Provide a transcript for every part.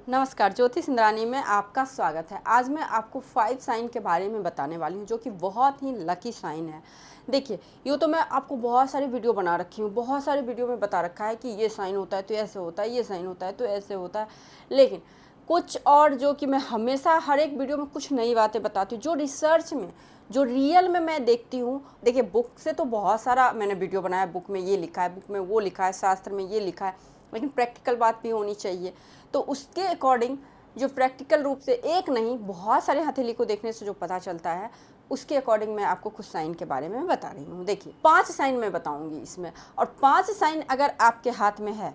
नमस्कार, ज्योतिष इंद्रानी में आपका स्वागत है। आज मैं आपको 5 साइन के बारे में बताने वाली हूँ जो कि बहुत ही लकी साइन है। देखिए, यूँ तो मैं आपको बहुत सारी वीडियो बना रखी हूँ, बहुत सारे वीडियो में बता रखा है कि ये साइन होता है तो ऐसे होता है, ये साइन होता है तो ऐसे होता है। लेकिन कुछ और जो कि मैं हमेशा हर एक वीडियो में कुछ नई बातें बताती हूँ, जो रिसर्च में, जो रियल में मैं देखती हूँ। देखिए, बुक से तो बहुत सारा मैंने वीडियो बनाया, बुक में ये लिखा है, बुक में वो लिखा है, शास्त्र में ये लिखा है, लेकिन प्रैक्टिकल बात भी होनी चाहिए। तो उसके अकॉर्डिंग जो प्रैक्टिकल रूप से एक नहीं बहुत सारे हथेली को देखने से जो पता चलता है, उसके अकॉर्डिंग मैं आपको कुछ साइन के बारे में बता रही हूँ। देखिए, 5 साइन मैं बताऊंगी इसमें, और 5 साइन अगर आपके हाथ में है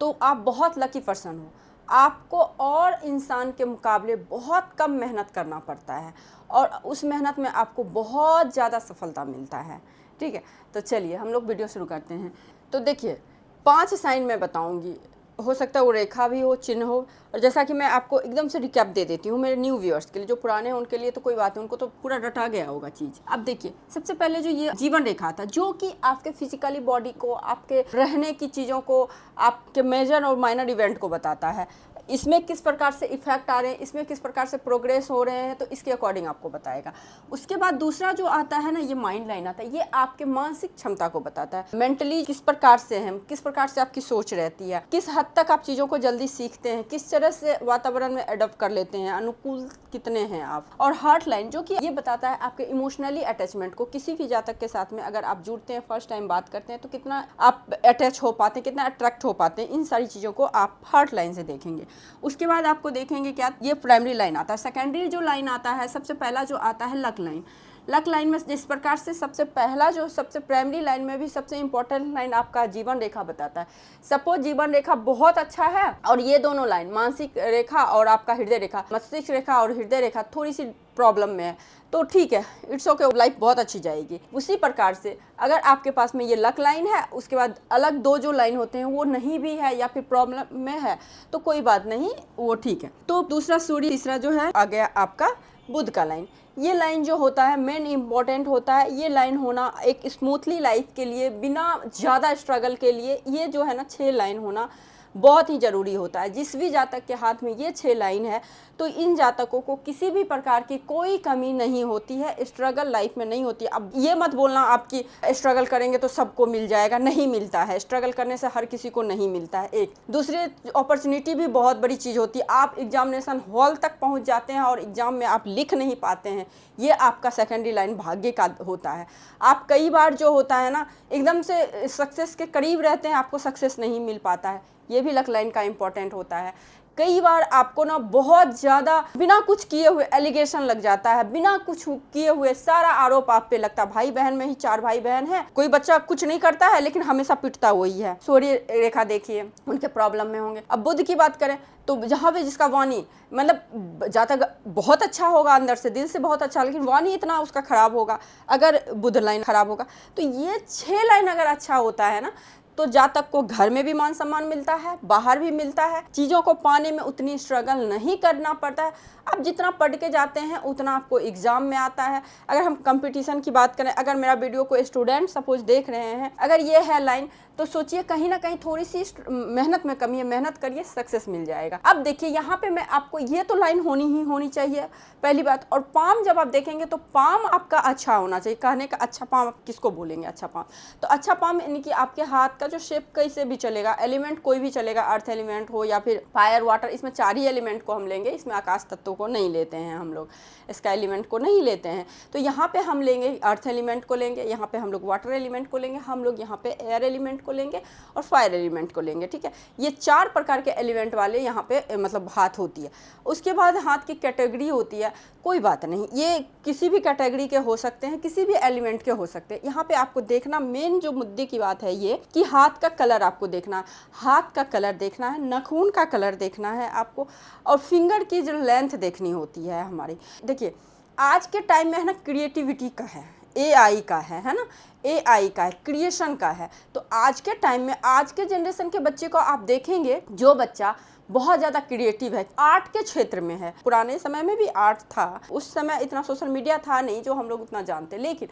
तो आप बहुत लकी पर्सन हो। आपको और इंसान के मुकाबले बहुत कम मेहनत करना पड़ता है और उस मेहनत में आपको बहुत ज़्यादा सफलता मिलता है। ठीक है, तो चलिए हम लोग वीडियो शुरू करते हैं। तो देखिए, 5 साइन मैं बताऊंगी, हो सकता है वो रेखा भी हो, चिन्ह हो। और जैसा कि मैं आपको एकदम से रिकैप दे देती हूँ मेरे न्यू व्यूअर्स के लिए। जो पुराने हैं उनके लिए तो कोई बात नहीं, उनको तो पूरा रटा गया होगा चीज़। अब देखिए, सबसे पहले जो ये जीवन रेखा था, जो कि आपके फिजिकली बॉडी को, आपके रहने की चीज़ों को, आपके मेजर और माइनर इवेंट को बताता है। इसमें किस प्रकार से इफेक्ट आ रहे हैं, इसमें किस प्रकार से प्रोग्रेस हो रहे हैं, तो इसके अकॉर्डिंग आपको बताएगा। उसके बाद दूसरा जो आता है ना, ये माइंड लाइन आता है। ये आपके मानसिक क्षमता को बताता है। मेंटली किस प्रकार से हैं, किस प्रकार से आपकी सोच रहती है, किस हद तक आप चीज़ों को जल्दी सीखते हैं, किस तरह से वातावरण में अडॉप्ट कर लेते हैं, अनुकूल कितने हैं आप। और हार्ट लाइन जो कि ये बताता है आपके इमोशनली अटैचमेंट को। किसी भी जातक के साथ में अगर आप जुड़ते हैं, फर्स्ट टाइम बात करते हैं, तो कितना आप अटैच हो पाते हैं, कितना अट्रैक्ट हो पाते हैं, इन सारी चीज़ों को आप हार्ट लाइन से देखेंगे। उसके बाद आपको देखेंगे क्या, ये प्राइमरी लाइन आता है। सेकेंडरी जो लाइन आता है, सबसे पहला जो आता है लक लाइन। लक लाइन में जिस प्रकार से सबसे पहला जो सबसे प्राइमरी लाइन में भी सबसे इंपॉर्टेंट लाइन आपका जीवन रेखा बताता है। सपोज जीवन रेखा बहुत अच्छा है और ये दोनों लाइन, मानसिक रेखा और आपका हृदय रेखा, मस्तिष्क रेखा और हृदय रेखा थोड़ी सी प्रॉब्लम में है, तो ठीक है, इट्स ओके, लाइफ बहुत अच्छी जाएगी। उसी प्रकार से अगर आपके पास में ये लक लाइन है, उसके बाद अलग दो जो लाइन होते हैं वो नहीं भी है या फिर प्रॉब्लम में है, तो कोई बात नहीं, वो ठीक है। तो दूसरा सूर्य, तीसरा जो है आ गया आपका बुध का लाइन। ये लाइन जो होता है मेन इम्पॉर्टेंट होता है। ये लाइन होना एक स्मूथली लाइफ के लिए, बिना ज़्यादा स्ट्रगल के लिए, ये जो है ना 6 लाइन होना बहुत ही ज़रूरी होता है। जिस भी जातक के हाथ में ये 6 लाइन है, तो इन जातकों को किसी भी प्रकार की कोई कमी नहीं होती है, स्ट्रगल लाइफ में नहीं होती है। अब ये मत बोलना आपकी स्ट्रगल करेंगे तो सबको मिल जाएगा, नहीं मिलता है। स्ट्रगल करने से हर किसी को नहीं मिलता है। एक दूसरी अपॉर्चुनिटी भी बहुत बड़ी चीज़ होती है। आप एग्जामिनेशन हॉल तक पहुँच जाते हैं और एग्ज़ाम में आप लिख नहीं पाते हैं, ये आपका सेकेंडरी लाइन भाग्य का होता है। आप कई बार जो होता है ना, एकदम से सक्सेस के करीब रहते हैं, आपको सक्सेस नहीं मिल पाता है, ये भी लक लाइन का इम्पोर्टेंट होता है। कई बार आपको ना बहुत ज़्यादा बिना कुछ किए हुए एलिगेशन लग जाता है, बिना कुछ किए हुए सारा आरोप आप पे लगता है। भाई बहन में ही 4 भाई बहन हैं, कोई बच्चा कुछ नहीं करता है लेकिन हमेशा पिटता वही है। सूर्य रेखा देखिए, उनके प्रॉब्लम में होंगे। अब बुध की बात करें तो जहाँ पे जिसका वाणी, मतलब जातक बहुत अच्छा होगा, अंदर से दिल से बहुत अच्छा, लेकिन वाणी इतना उसका खराब होगा अगर बुध लाइन खराब होगा। तो ये 6 लाइन अगर अच्छा होता है ना, तो जातक को घर में भी मान सम्मान मिलता है, बाहर भी मिलता है, चीज़ों को पाने में उतनी स्ट्रगल नहीं करना पड़ता है। आप जितना पढ़ के जाते हैं उतना आपको एग्ज़ाम में आता है। अगर हम कंपटीशन की बात करें, अगर मेरा वीडियो को स्टूडेंट सपोज देख रहे हैं, अगर ये है लाइन, तो सोचिए कहीं ना कहीं थोड़ी सी मेहनत में कमी है, मेहनत करिए, सक्सेस मिल जाएगा। अब देखिए, यहाँ पे मैं आपको, ये तो लाइन होनी ही होनी चाहिए पहली बात। और पाम जब आप देखेंगे तो पाम आपका अच्छा होना चाहिए। कहने का अच्छा पाम आप किसको बोलेंगे अच्छा पाम? तो अच्छा पाम यानी कि आपके हाथ का जो शेप कैसे भी चलेगा, एलिमेंट कोई भी चलेगा, अर्थ एलिमेंट हो या फिर फायर वाटर, इसमें 4 ही एलिमेंट को हम लेंगे, इसमें आकाश तत्वों को नहीं लेते हैं हम लोग, इसका एलिमेंट को नहीं लेते हैं। तो यहाँ पे हम लेंगे अर्थ एलिमेंट को लेंगे, यहाँ पे हम लोग वाटर एलिमेंट को लेंगे, हम लोग यहाँ पे एयर एलिमेंट को लेंगे और फायर एलिमेंट को लेंगे। ठीक है, ये 4 प्रकार के एलिमेंट वाले यहाँ पे मतलब हाथ होती है। उसके बाद हाथ की कैटेगरी होती है, कोई बात नहीं, ये किसी भी कैटेगरी के हो सकते हैं, किसी भी एलिमेंट के हो सकते हैं। यहाँ पे आपको देखना, मेन जो मुद्दे की बात है ये कि हाथ का कलर आपको देखना है, हाथ का कलर देखना है, नाखून का कलर देखना है आपको, और फिंगर की जो लेंथ देखनी होती है हमारी। देखिए, आज के टाइम में है ना, क्रिएटिविटी का है, AI का है ना, AI का है, क्रिएशन का है। तो आज के टाइम में, आज के जनरेशन के बच्चे को आप देखेंगे, जो बच्चा बहुत ज़्यादा क्रिएटिव है, आर्ट के क्षेत्र में है। पुराने समय में भी आर्ट था, उस समय इतना सोशल मीडिया था नहीं जो हम लोग उतना जानते, लेकिन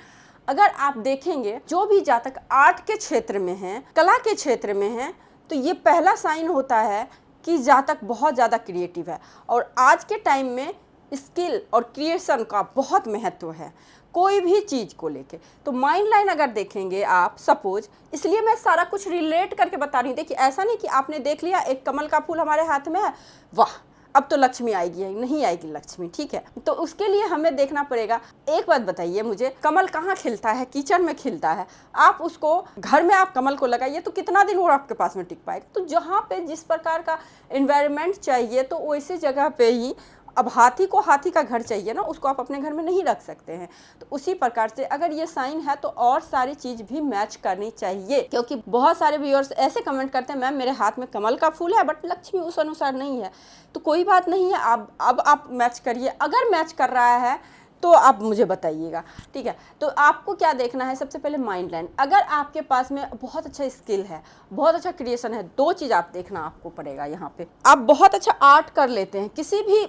अगर आप देखेंगे जो भी जातक आर्ट के क्षेत्र में हैं, कला के क्षेत्र में हैं, तो ये पहला साइन होता है कि जातक बहुत ज़्यादा क्रिएटिव है और आज के टाइम में स्किल और क्रिएशन का बहुत महत्व है कोई भी चीज़ को लेके। तो माइंड लाइन अगर देखेंगे आप सपोज, इसलिए मैं सारा कुछ रिलेट करके बता रही हूँ। देखिए ऐसा नहीं कि आपने देख लिया एक कमल का फूल हमारे हाथ में है, वाह अब तो लक्ष्मी आएगी, नहीं आएगी लक्ष्मी, ठीक है। तो उसके लिए हमें देखना पड़ेगा। एक बात बताइए मुझे, कमल कहाँ खिलता है? किचन में खिलता है। आप उसको घर में आप कमल को लगाइए तो कितना दिन वो आपके पास में टिक पाएगा? तो जहाँ पे जिस प्रकार का एनवायरनमेंट चाहिए तो वैसी जगह पे ही, अब हाथी को हाथी का घर चाहिए ना, उसको आप अपने घर में नहीं रख सकते हैं। तो उसी प्रकार से अगर ये साइन है तो और सारी चीज़ भी मैच करनी चाहिए, क्योंकि बहुत सारे व्यूअर्स ऐसे कमेंट करते हैं मैम मेरे हाथ में कमल का फूल है बट लक्ष्मी उस अनुसार नहीं है। तो कोई बात नहीं है, अब आप मैच करिए। अगर मैच कर रहा है तो आप मुझे बताइएगा, ठीक है। तो आपको क्या देखना है, सबसे पहले माइंड लाइन। अगर आपके पास में बहुत अच्छा स्किल है, बहुत अच्छा क्रिएशन है, दो चीज़ आप देखना आपको पड़ेगा यहाँ पे। आप बहुत अच्छा आर्ट कर लेते हैं, किसी भी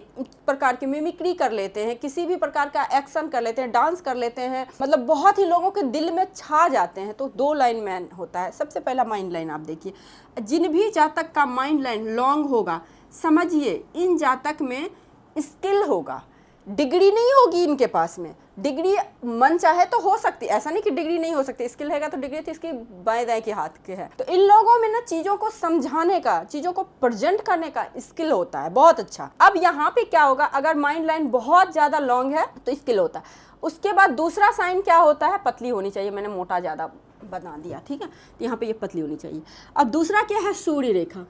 प्रकार की मिमिक्री कर लेते हैं, किसी भी प्रकार का एक्शन कर लेते हैं, डांस कर लेते हैं, मतलब बहुत ही लोगों के दिल में छा जाते हैं। तो दो लाइन मैन होता है। सबसे पहला माइंड लाइन आप देखिए, जिन भी जातक का माइंड लाइन लॉन्ग होगा, समझिए इन जातक में स्किल होगा, डिग्री नहीं होगी इनके पास में। डिग्री मन चाहे तो हो सकती, ऐसा नहीं कि डिग्री नहीं हो सकती, स्किल हैगा तो डिग्री तो इसकी बाएं दाएं के हाथ के है। तो इन लोगों में ना चीज़ों को समझाने का, चीज़ों को प्रेजेंट करने का स्किल होता है बहुत अच्छा। अब यहाँ पे क्या होगा, अगर माइंड लाइन बहुत ज़्यादा लॉन्ग है तो स्किल होता है। उसके बाद दूसरा साइन क्या होता है, पतली होनी चाहिए। मैंने मोटा ज़्यादा बना दिया, ठीक है। तो यहाँ पे ये पतली होनी चाहिए। अब दूसरा क्या है, सूर्य रेखा।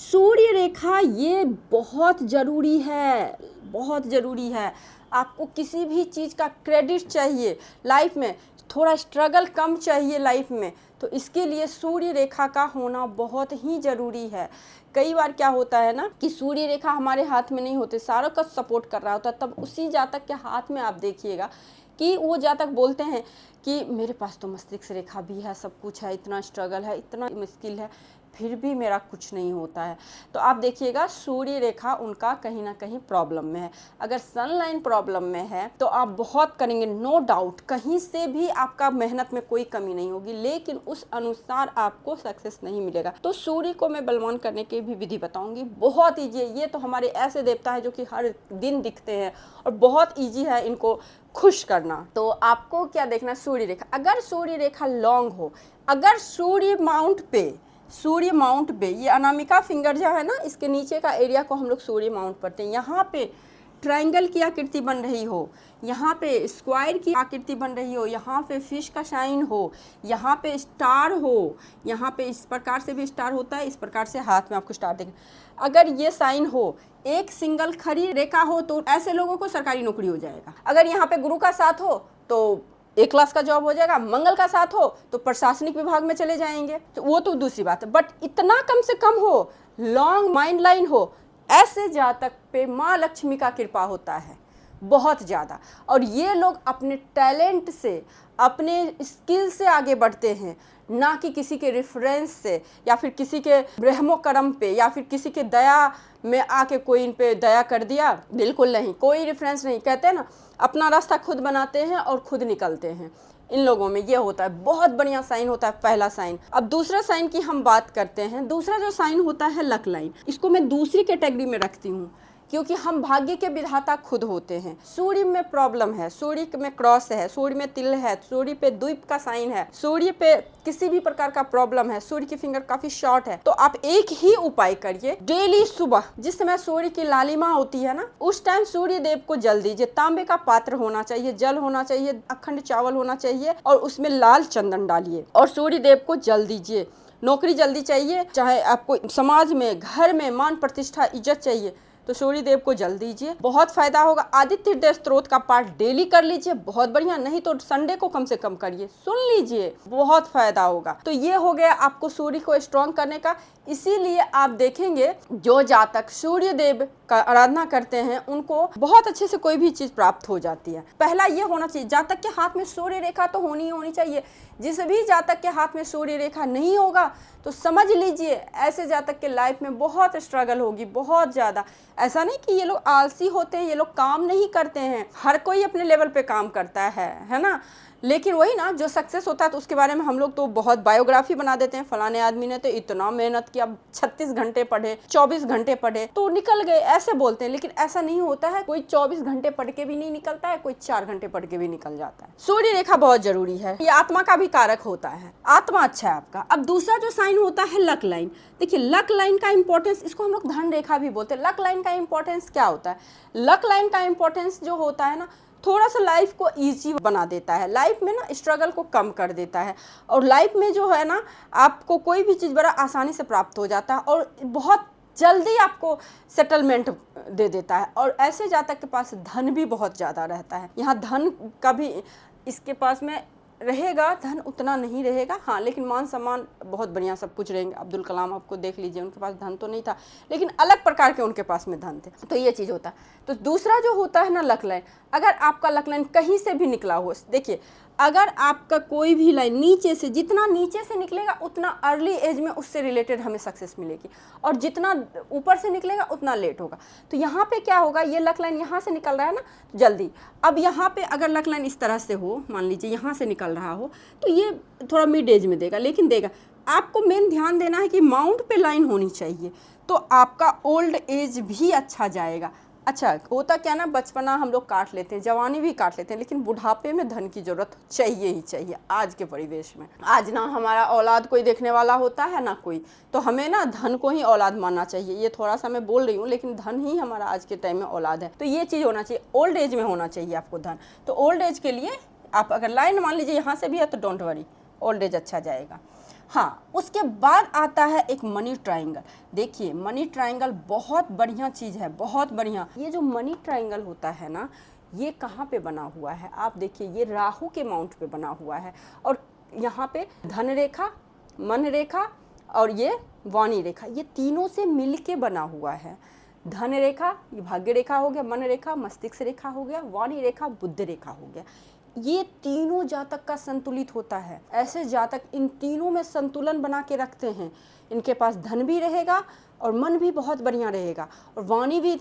सूर्य रेखा ये बहुत ज़रूरी है, बहुत ज़रूरी है। आपको किसी भी चीज़ का क्रेडिट चाहिए लाइफ में, थोड़ा स्ट्रगल कम चाहिए लाइफ में, तो इसके लिए सूर्य रेखा का होना बहुत ही ज़रूरी है। कई बार क्या होता है ना कि सूर्य रेखा हमारे हाथ में नहीं होते, सारों का सपोर्ट कर रहा होता है, तब उसी जातक के हाथ में आप देखिएगा कि वो जातक बोलते हैं कि मेरे पास तो मस्तिष्क रेखा भी है, सब कुछ है, इतना स्ट्रगल है, इतना मुश्किल है, फिर भी मेरा कुछ नहीं होता है। तो आप देखिएगा सूर्य रेखा उनका कहीं ना कहीं प्रॉब्लम में है। अगर सनलाइन प्रॉब्लम में है तो आप बहुत करेंगे, नो डाउट, कहीं से भी आपका मेहनत में कोई कमी नहीं होगी, लेकिन उस अनुसार आपको सक्सेस नहीं मिलेगा। तो सूर्य को मैं बलवान करने की भी विधि बताऊंगी, बहुत ईजी है। ये तो हमारे ऐसे देवता है जो कि हर दिन दिखते हैं और बहुत ईजी है इनको खुश करना। तो आपको क्या देखना, सूर्य रेखा। अगर सूर्य रेखा लॉन्ग हो, अगर सूर्य माउंट पे ये अनामिका फिंगर जो है ना, इसके नीचे का एरिया को हम लोग सूर्य माउंट पढ़ते हैं, यहाँ पे ट्रायंगल की आकृति बन रही हो, यहाँ पे स्क्वायर की आकृति बन रही हो, यहाँ पे फिश का साइन हो, यहाँ पे स्टार हो, यहाँ पे इस प्रकार से भी स्टार होता है, इस प्रकार से हाथ में आपको स्टार देखें। अगर ये साइन हो, एक सिंगल खड़ी रेखा हो, तो ऐसे लोगों को सरकारी नौकरी हो जाएगा। अगर यहाँ पे गुरु का साथ हो तो एक क्लास का जॉब हो जाएगा, मंगल का साथ हो तो प्रशासनिक विभाग में चले जाएंगे, तो वो तो दूसरी बात है। बट इतना कम से कम हो, लॉन्ग माइंड लाइन हो, ऐसे जातक पे माँ लक्ष्मी का कृपा होता है बहुत ज़्यादा। और ये लोग अपने टैलेंट से, अपने स्किल से आगे बढ़ते हैं, ना कि किसी के रेफरेंस से या फिर किसी के ब्रह्मो कर्म पे या फिर किसी के दया में आके कोई इन पे दया कर दिया, बिल्कुल नहीं, कोई रेफरेंस नहीं। कहते हैं ना, अपना रास्ता खुद बनाते हैं और खुद निकलते हैं। इन लोगों में ये होता है, बहुत बढ़िया साइन होता है पहला साइन। अब दूसरा साइन की हम बात करते हैं। दूसरा जो साइन होता है लक लाइन, इसको मैं दूसरी कैटेगरी में रखती हूँ क्योंकि हम भाग्य के विधाता खुद होते हैं। सूर्य में प्रॉब्लम है, सूर्य में क्रॉस है, सूर्य में तिल है, सूर्य पे द्वीप का साइन है, सूर्य पे किसी भी प्रकार का प्रॉब्लम है, सूर्य की फिंगर काफी शॉर्ट है, तो आप एक ही उपाय करिए। डेली सुबह जिस समय सूर्य की लालिमा होती है ना, उस टाइम सूर्य देव को जल दीजिए। तांबे का पात्र होना चाहिए, जल होना चाहिए, अखंड चावल होना चाहिए और उसमें लाल चंदन डालिए और सूर्य देव को जल दीजिए। नौकरी जल्दी चाहिए, चाहे आपको समाज में, घर में मान प्रतिष्ठा इज्जत चाहिए, तो सूर्य देव को जल दीजिए, बहुत फायदा होगा। आदित्य हृदय स्त्रोत का पाठ डेली कर लीजिए, बहुत बढ़िया, नहीं तो संडे को कम से कम करिए, सुन लीजिए, बहुत फायदा होगा। तो ये हो गया आपको सूर्य को स्ट्रॉन्ग करने का। इसीलिए आप देखेंगे जो जातक सूर्य देव का आराधना करते हैं उनको बहुत अच्छे से कोई भी चीज प्राप्त हो जाती है। पहला ये होना चाहिए, जातक के हाथ में सूर्य रेखा तो होनी चाहिए। जिस भी जातक के हाथ में सूर्य रेखा नहीं होगा तो समझ लीजिए ऐसे जातक के लाइफ में बहुत स्ट्रगल होगी, बहुत ज़्यादा। ऐसा नहीं कि ये लोग आलसी होते हैं, ये लोग काम नहीं करते हैं, हर कोई अपने लेवल पे काम करता है ना। लेकिन वही ना, जो सक्सेस होता है तो उसके बारे में हम लोग तो बहुत बायोग्राफी बना देते हैं, फलाने आदमी ने तो इतना मेहनत किया, 36 घंटे पढ़े, 24 घंटे पढ़े तो निकल गए, ऐसे बोलते हैं। लेकिन ऐसा नहीं होता है, कोई 24 घंटे पढ़ के भी नहीं निकलता है, कोई 4 घंटे पढ़ के भी निकल जाता है। सूर्य रेखा बहुत जरूरी है, ये आत्मा का भी कारक होता है, आत्मा अच्छा है आपका। अब दूसरा जो साइन होता है लक लाइन। देखिए लक लाइन का इंपॉर्टेंस, इसको हम लोग धन रेखा भी बोलते हैं। लक लाइन का इंपॉर्टेंस क्या होता है? लक लाइन का इंपॉर्टेंस जो होता है ना, थोड़ा सा लाइफ को इजी बना देता है, लाइफ में ना स्ट्रगल को कम कर देता है, और लाइफ में जो है ना आपको कोई भी चीज़ बड़ा आसानी से प्राप्त हो जाता है और बहुत जल्दी आपको सेटलमेंट दे देता है। और ऐसे जातक के पास धन भी बहुत ज़्यादा रहता है। यहाँ धन का भी इसके पास में रहेगा, धन उतना नहीं रहेगा, हाँ, लेकिन मान सम्मान बहुत बढ़िया सब कुछ रहेंगे। अब्दुल कलाम आपको देख लीजिए, उनके पास धन तो नहीं था लेकिन अलग प्रकार के उनके पास में धन थे। तो ये चीज़ होता है। तो दूसरा जो होता है ना लक लाइन, अगर आपका लक लाइन कहीं से भी निकला हो, देखिए अगर आपका कोई भी लाइन नीचे से, जितना नीचे से निकलेगा उतना अर्ली एज में उससे रिलेटेड हमें सक्सेस मिलेगी, और जितना ऊपर से निकलेगा उतना लेट होगा। तो यहाँ पे क्या होगा, ये लक लाइन यहाँ से निकल रहा है ना जल्दी। अब यहाँ पे अगर लक लाइन इस तरह से हो, मान लीजिए यहाँ से निकल रहा हो, तो ये थोड़ा मिड एज में देगा, लेकिन देगा। आपको मेन ध्यान देना है कि माउंट पे लाइन होनी चाहिए, तो आपका ओल्ड एज भी अच्छा जाएगा। अच्छा होता क्या ना, बचपना हम लोग काट लेते हैं, जवानी भी काट लेते हैं, लेकिन बुढ़ापे में धन की जरूरत चाहिए ही चाहिए आज के परिवेश में। आज ना हमारा औलाद कोई देखने वाला होता है ना कोई, तो हमें ना धन को ही औलाद मानना चाहिए। ये थोड़ा सा मैं बोल रही हूँ, लेकिन धन ही हमारा आज के टाइम में औलाद है। तो ये चीज़ होना चाहिए, ओल्ड एज में होना चाहिए आपको धन। तो ओल्ड एज के लिए आप अगर लाइन मान लीजिए यहाँ से भी है तो डोंट वरी, ओल्ड एज अच्छा जाएगा। हाँ, उसके बाद आता है एक मनी ट्रायंगल। देखिए मनी ट्रायंगल बहुत बढ़िया चीज़ है, बहुत बढ़िया। ये जो मनी ट्रायंगल होता है ना, ये कहाँ पे बना हुआ है? आप देखिए, ये राहु के माउंट पे बना हुआ है, और यहाँ पे धन रेखा, मन रेखा और ये वाणी रेखा, ये तीनों से मिल के बना हुआ है। धन रेखा ये भाग्य रेखा हो गया, मन रेखा मस्तिष्क रेखा हो गया, वाणी रेखा बुद्धि रेखा हो गया। ये तीनों जातक का संतुलित होता है। ऐसे जातक इन तीनों में संतुलन बना के रखते हैं। इनके पास धन भी रहेगा और मन भी बहुत बढ़िया रहेगा, और वाणी भी,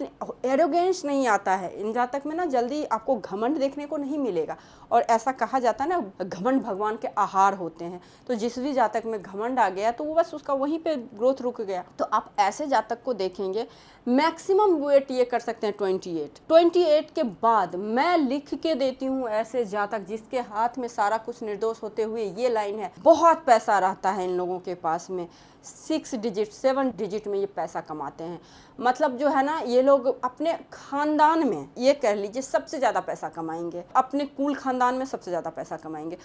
एरोगेंस नहीं आता है इन जातक में ना, जल्दी आपको घमंड देखने को नहीं मिलेगा। और ऐसा कहा जाता है ना, घमंड भगवान के आहार होते हैं। तो जिस भी जातक में घमंड आ गया तो वो बस उसका वहीं पे ग्रोथ रुक गया। तो आप ऐसे जातक को देखेंगे, मैक्सिमम वेट ये कर सकते हैं 28 के बाद। मैं लिख के देती हूँ ऐसे जातक जिसके हाथ में सारा कुछ निर्दोष होते हुए ये लाइन है, बहुत पैसा रहता है इन लोगों के पास में, 6 डिजिट 7 डिजिट में ये पैसा कमाते हैं। मतलब जो है ना, ये लोग अपने खानदान में ये कह लीजिए सबसे ज़्यादा पैसा कमाएंगे, अपने कुल खानदान में सबसे ज़्यादा पैसा कमाएंगे।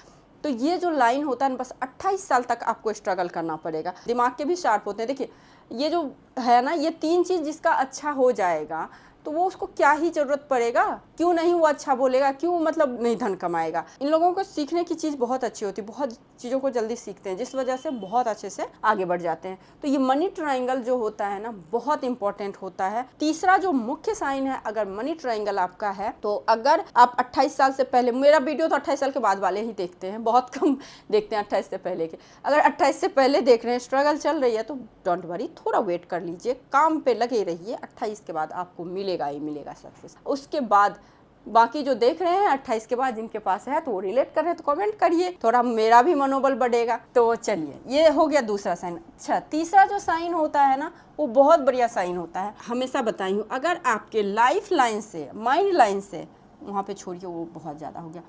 तो ये जो लाइन होता है, बस 28 साल तक आपको स्ट्रगल करना पड़ेगा। दिमाग के भी शार्प होते हैं। देखिए ये जो है ना, ये 3 चीज़ जिसका अच्छा हो जाएगा तो वो उसको क्या ही ज़रूरत पड़ेगा, क्यों नहीं वो अच्छा बोलेगा, क्यों मतलब नहीं धन कमाएगा। इन लोगों को सीखने की चीज़ बहुत अच्छी होती है, बहुत चीज़ों को जल्दी सीखते हैं, जिस वजह से बहुत अच्छे से आगे बढ़ जाते हैं। तो ये मनी ट्रायंगल जो होता है ना, बहुत इंपॉर्टेंट होता है। तीसरा जो मुख्य साइन है, अगर मनी ट्रायंगल आपका है, तो अगर आप 28 साल से पहले, मेरा वीडियो तो 28 साल के बाद वाले ही देखते हैं, बहुत कम देखते हैं 28 से पहले के। अगर 28 से पहले देख रहे हैं, स्ट्रगल चल रही है, तो डोंट वरी, थोड़ा वेट कर लीजिए, काम पे लगे रहिए। 28 के बाद आपको मिलेगा ही मिलेगा सक्सेस। उसके बाद बाकी जो देख रहे हैं 28 के बाद जिनके पास है, तो वो रिलेट कर रहे हैं तो कमेंट करिए, थोड़ा मेरा भी मनोबल बढ़ेगा। तो चलिए, ये हो गया दूसरा साइन। अच्छा, तीसरा जो साइन होता है ना, वो बहुत बढ़िया साइन होता है। हमेशा बताई हूँ, अगर आपके लाइफ लाइन से, माइंड लाइन से, वहाँ पे छोड़िए वो बहुत ज़्यादा हो गया,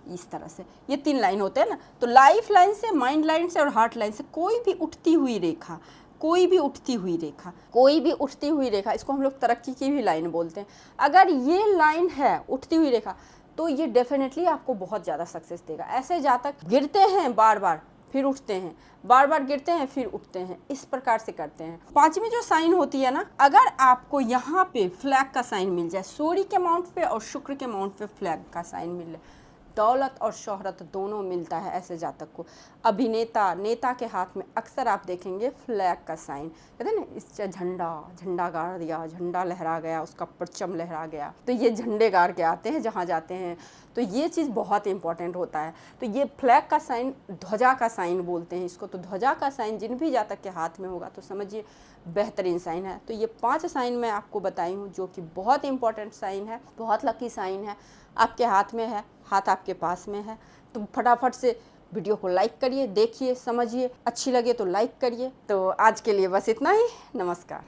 इस तरह से ये 3 लाइन होते हैं ना, तो लाइफ लाइन से, माइंड लाइन से और हार्ट लाइन से कोई भी उठती हुई रेखा, कोई भी उठती हुई रेखा, इसको हम लोग तरक्की की भी लाइन बोलते हैं। अगर ये लाइन है उठती हुई रेखा, तो ये डेफिनेटली आपको बहुत ज़्यादा सक्सेस देगा। ऐसे जातक गिरते हैं बार बार फिर उठते हैं, बार बार गिरते हैं फिर उठते हैं, इस प्रकार से करते हैं। 5वीं जो साइन होती है ना, अगर आपको यहाँ पे फ्लैग का साइन मिल जाए, सूर्य के माउंट पे और शुक्र के माउंट पे फ्लैग का साइन मिल जाए, दौलत और शोहरत दोनों मिलता है ऐसे जातक को। अभिनेता, नेता के हाथ में अक्सर आप देखेंगे फ्लैग का साइन, कहते हैं ना, इस झंडा गाड़ दिया, झंडा लहरा गया, उसका परचम लहरा गया, तो ये झंडे गाड़ के आते हैं जहाँ जाते हैं। तो ये चीज़ बहुत इंपॉर्टेंट होता है। तो ये फ्लैग का साइन, ध्वजा का साइन बोलते हैं इसको। तो ध्वजा का साइन जिन भी जातक के हाथ में होगा तो समझिए बेहतरीन साइन है। तो ये 5 साइन मैं आपको बताई हूँ, जो कि बहुत इंपॉर्टेंट साइन है, बहुत लकी साइन है। आपके हाथ में है, हाथ आपके पास में है, तो फटाफट से वीडियो को लाइक करिए, देखिए, समझिए, अच्छी लगे तो लाइक करिए। तो आज के लिए बस इतना ही। नमस्कार।